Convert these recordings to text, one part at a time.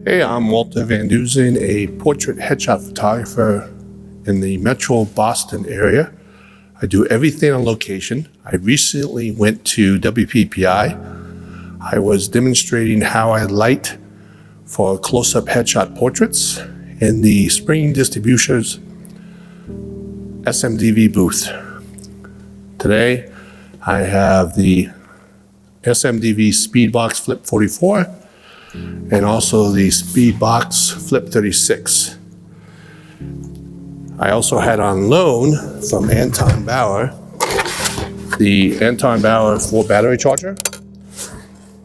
Hey, I'm Walter Van Dusen, a portrait headshot photographer in the Metro Boston area. I do everything on location. I recently went to WPPI. I was demonstrating how I light for close-up headshot portraits in the Spring Distribution's SMDV booth. Today, I have the SMDV Speedbox Flip 44 and also the Speedbox Flip 36. I also had on loan from Anton Bauer the Anton Bauer 4 battery charger.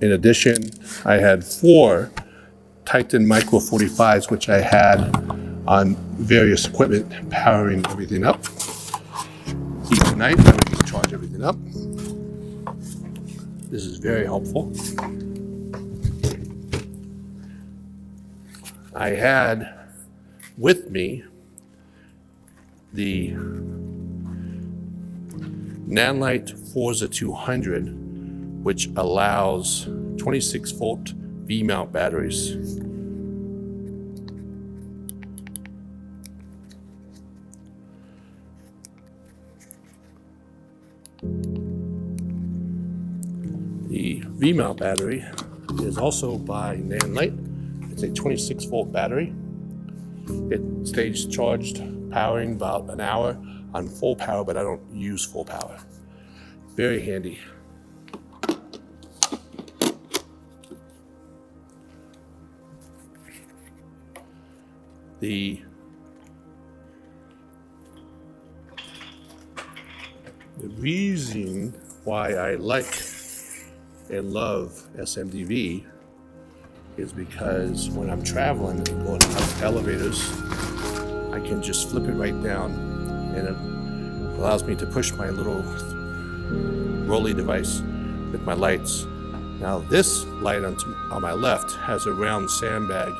In addition, I had 4 Titon Micro 45s, which I had on various equipment powering everything up. Each night, I would just charge everything up. This is very helpful. I had with me the NANLITE Forza 200, which allows 26-volt V-mount batteries. The V-mount battery is also by NANLITE. It's a 26-volt battery. It stays charged, powering about an hour on full power, but I don't use full power. Very handy. The reason why I like and love SMDV is because when I'm traveling and going up elevators, I can just flip it right down, and it allows me to push my little rolly device with my lights. Now this light on my left has a round sandbag,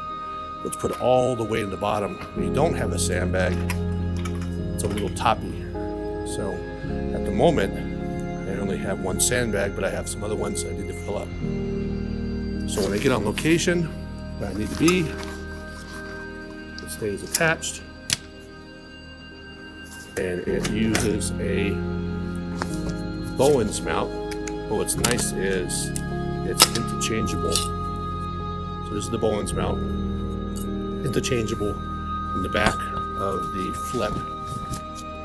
which put all the weight in the bottom. When you don't have a sandbag, it's a little toppy. So at the moment, I only have one sandbag, but I have some other ones I need to fill up. So when I get on location, where I need to be, it stays attached, and it uses a Bowens mount. But what's nice is it's interchangeable. So this is the Bowens mount, interchangeable in the back of the Flip.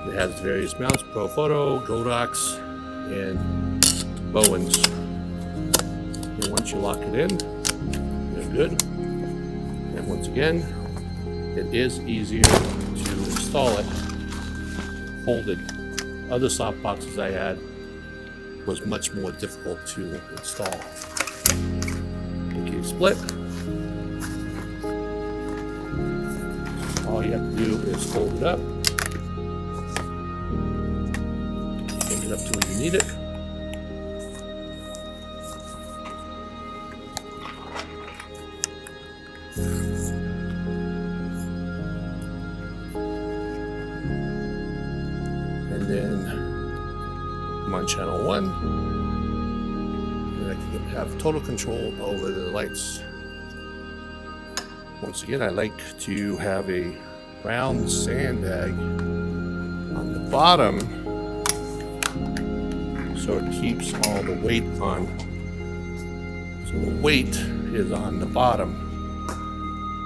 It has various mounts: Pro Photo, Godox, and Bowens. And once you lock it in, you're good. And once again, it is easier to install it folded. Other soft boxes I had was much more difficult to install. Okay, split. All you have to do is fold it up, bring it up to where you need it. And then I'm on channel 1, and I can have total control over the lights. Once again, I like to have a round sandbag on the bottom so it keeps all the weight on. So the weight is on the bottom,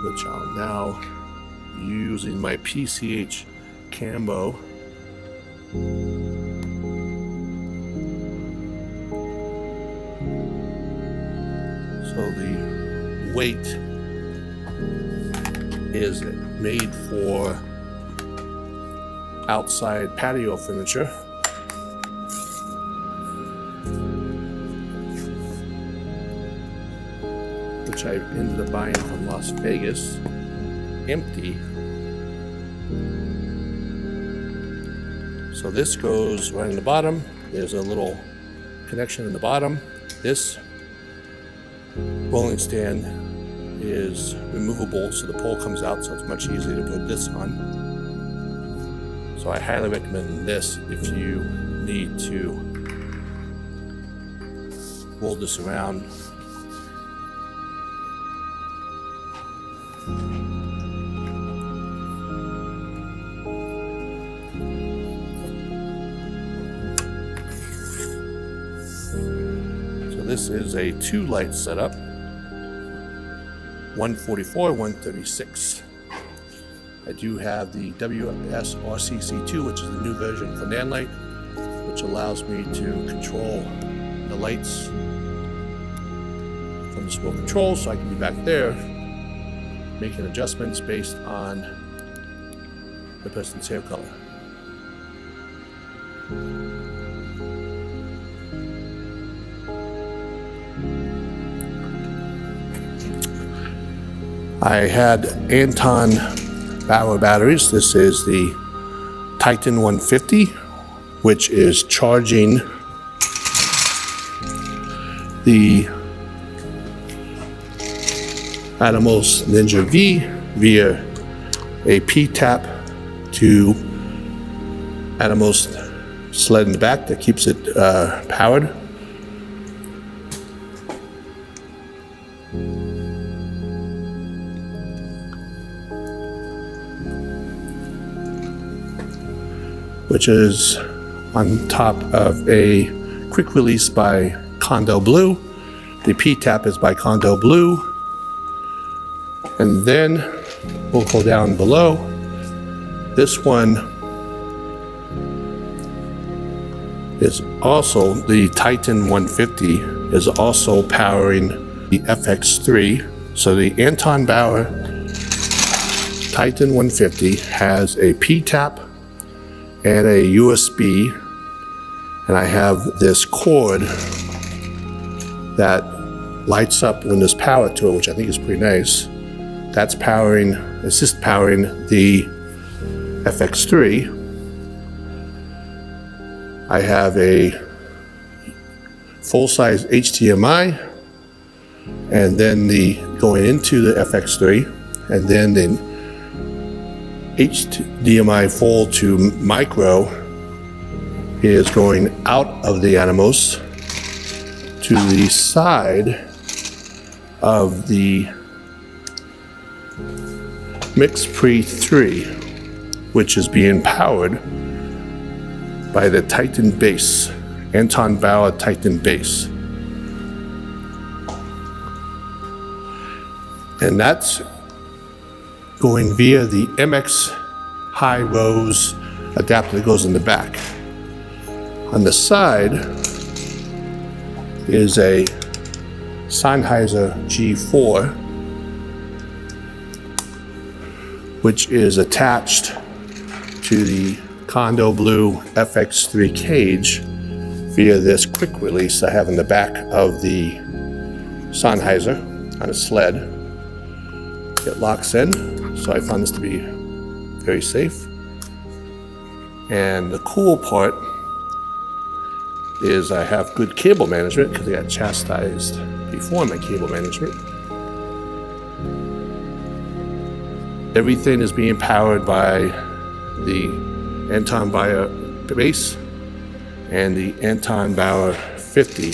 which I'm now using my PCH Cambo. So the weight is made for outside patio furniture. Which I ended up buying from Las Vegas, empty. So this goes right in the bottom. There's a little connection in the bottom. This rolling stand is removable, so the pole comes out, so it's much easier to put this on. So I highly recommend this if you need to roll this around this is a 2-light setup, 144, 136. I do have the WSRCC2, which is the new version for NANLITE, which allows me to control the lights from the smoke control, so I can be back there making adjustments based on the person's hair color. I had Anton Bauer batteries. This is the Titon 150, which is charging the Atomos Ninja V via a P-tap to Atomos sled in the back that keeps it powered. Which is on top of a quick release by Condo Blue. The P-tap is by Condo Blue. And then we'll go down below. This one is also the Titon 150, is also powering the FX3. So the Anton Bauer Titon 150 has a P-tap and a USB, and I have this cord that lights up when there's power to it, which I think is pretty nice. That's powering, assist powering the FX3. I have a full-size HDMI, and then the going into the FX3, and then the HDMI full to micro is going out of the Atomos to the side of the MixPre 3, which is being powered by the Titan base, Anton Bauer Titan base. And that's going via the MX High Rose adapter that goes in the back. On the side is a Sennheiser G4, which is attached to the Condo Blue FX3 cage via this quick release I have in the back of the Sennheiser on a sled. It locks in, so I found this to be very safe. And the cool part is I have good cable management because I got chastised before my cable management. Everything is being powered by the Anton Bauer base and the Anton Bauer 50,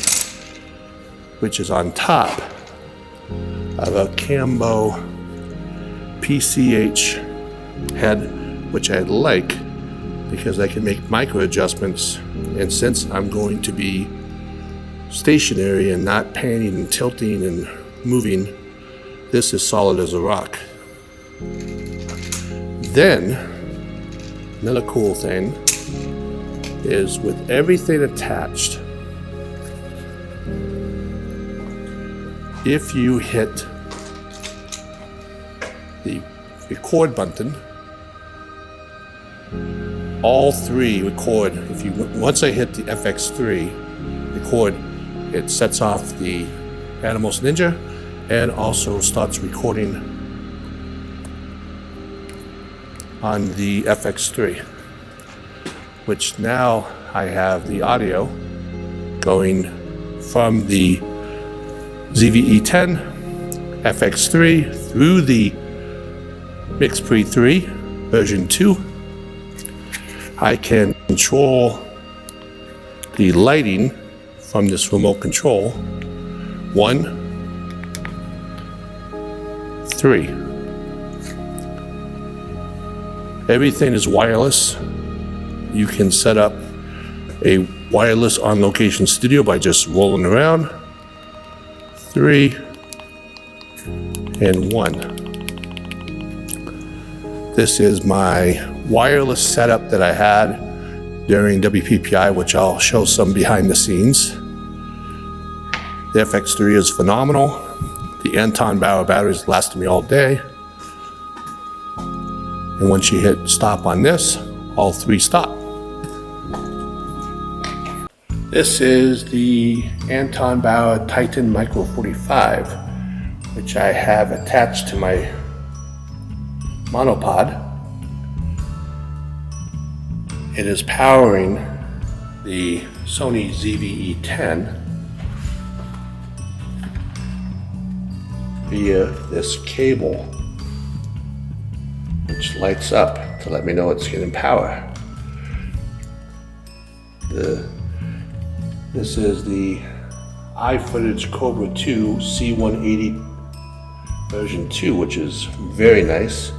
which is on top of a Cambo PCH head, which I like because I can make micro adjustments. And since I'm going to be stationary and not panning and tilting and moving, this is solid as a rock. Then, another cool thing is with everything attached, if you hit the record button, all three record. Once I hit the FX3 record, it sets off the Atomos Ninja and also starts recording on the FX3, which now I have the audio going from the ZVE10 FX3 through the MixPre 3 version 2. I can control the lighting from this remote control. 1, 3. Everything is wireless. You can set up a wireless on location studio by just rolling around. FX3 and 1. This is my wireless setup that I had during WPPI, which I'll show some behind the scenes. The FX3 is phenomenal. The Anton Bauer batteries lasted me all day. And once you hit stop on this, all three stop. This is the Anton Bauer Titon Micro 45, which I have attached to my monopod. It is powering the Sony ZV-E10 via this cable, which lights up to let me know it's getting power. This is the iFootage Cobra 2 C180 version 2, which is very nice.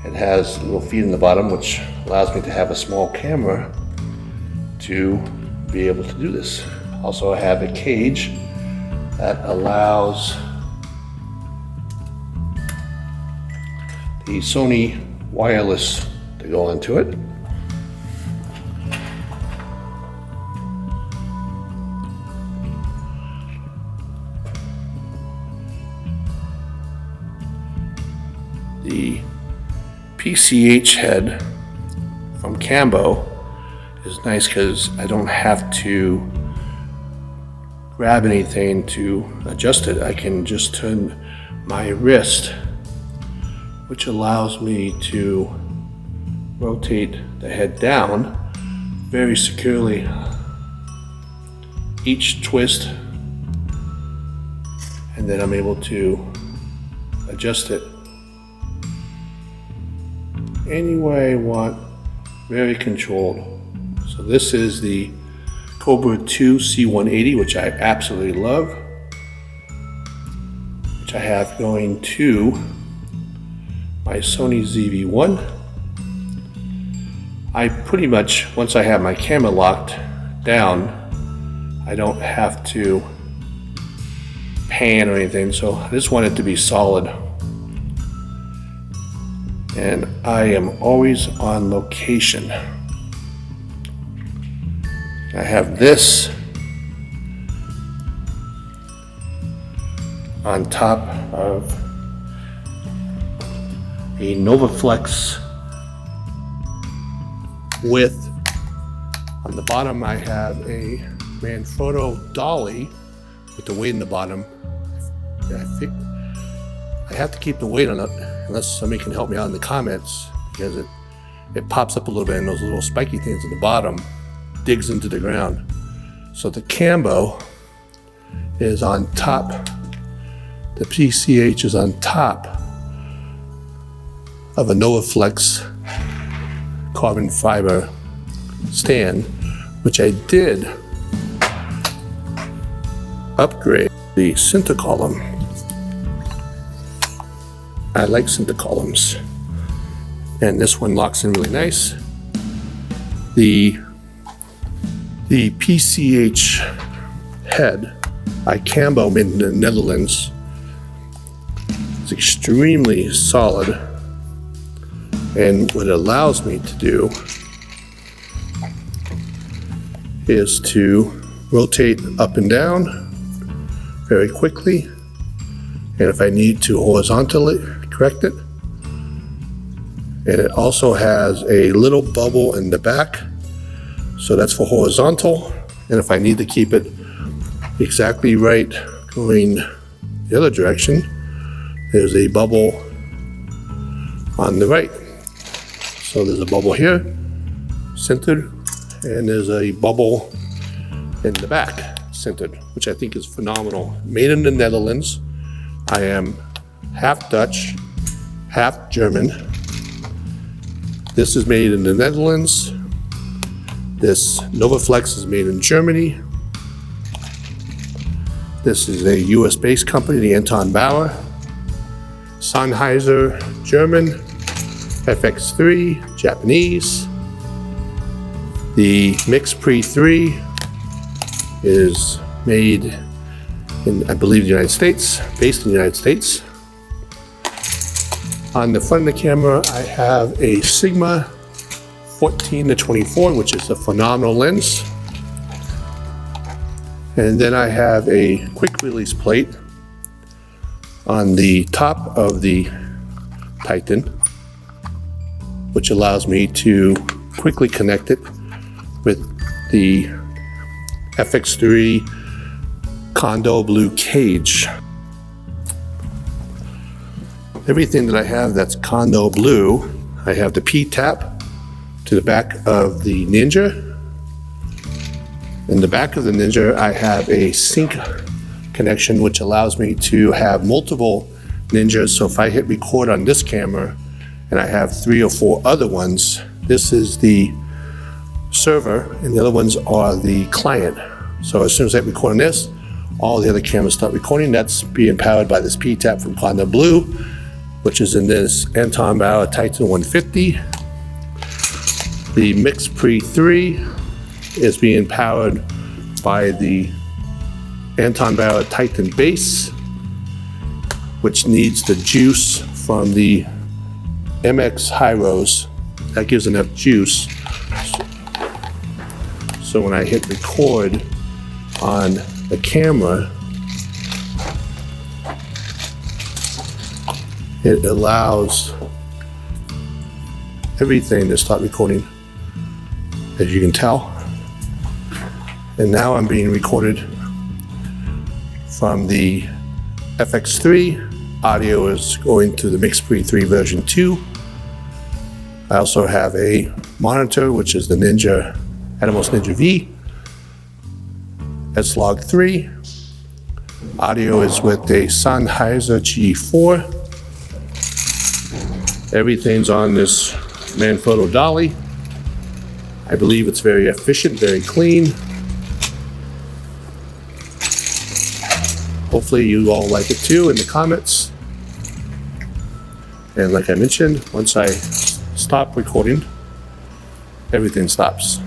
It has a little feed in the bottom, which allows me to have a small camera to be able to do this. Also, I have a cage that allows the Sony wireless to go onto it. The PCH head from Cambo is nice because I don't have to grab anything to adjust it. I can just turn my wrist, which allows me to rotate the head down very securely. Each twist, and then I'm able to adjust it any way I want, very controlled. So this is the Cobra 2 C180, which I absolutely love, which I have going to my Sony ZV-1. I pretty much, once I have my camera locked down, I don't have to pan or anything, so I just want it to be solid. And I am always on location. I have this on top of a NovaFlex with, on the bottom I have a Manfrotto dolly with the weight in the bottom. I think I have to keep the weight on it, unless somebody can help me out in the comments, because it pops up a little bit and those little spiky things at the bottom digs into the ground. So the Cambo is on top, the PCH is on top of a NovaFlex carbon fiber stand, which I did upgrade the center column. I like center columns, and this one locks in really nice. The PCH head by Cambo made in the Netherlands is extremely solid, and what it allows me to do is to rotate up and down very quickly, and if I need to horizontally correct it. And it also has a little bubble in the back, so that's for horizontal, and if I need to keep it exactly right going the other direction, there's a bubble on the right. So there's a bubble here, centered, and there's a bubble in the back, centered, which I think is phenomenal. Made in the Netherlands. I am half Dutch, half German. This is made in the Netherlands. This NovaFlex is made in Germany. This is a US based company, the Anton Bauer. Sennheiser, German. FX3, Japanese. The Mix Pre 3 is made in, I believe, the United States, based in the United States. On the front of the camera, I have a Sigma 14-24, which is a phenomenal lens. And then I have a quick release plate on the top of the Titan, which allows me to quickly connect it with the FX3 Condo Blue cage. Everything that I have that's Condo Blue, I have the P-tap to the back of the Ninja. In the back of the Ninja, I have a sync connection, which allows me to have multiple Ninjas. So if I hit record on this camera and I have 3 or 4 other ones, this is the server and the other ones are the client. So as soon as I hit record on this, all the other cameras start recording. That's being powered by this P-tap from Condo Blue, which is in this Anton Bauer Titon 150. The Mix Pre 3 is being powered by the Anton Bauer Titan base, which needs the juice from the MX Hyros. That gives enough juice. So when I hit record on the camera, it allows everything to start recording, as you can tell. And now I'm being recorded from the FX3. Audio is going to the Mix Pre 3 version 2. I also have a monitor, which is the Ninja Atomos Ninja V. S-Log 3. Audio is with a Sennheiser G4. Everything's on this Manfrotto dolly. I believe it's very efficient, very clean. Hopefully you all like it too in the comments. And like I mentioned, once I stop recording, everything stops.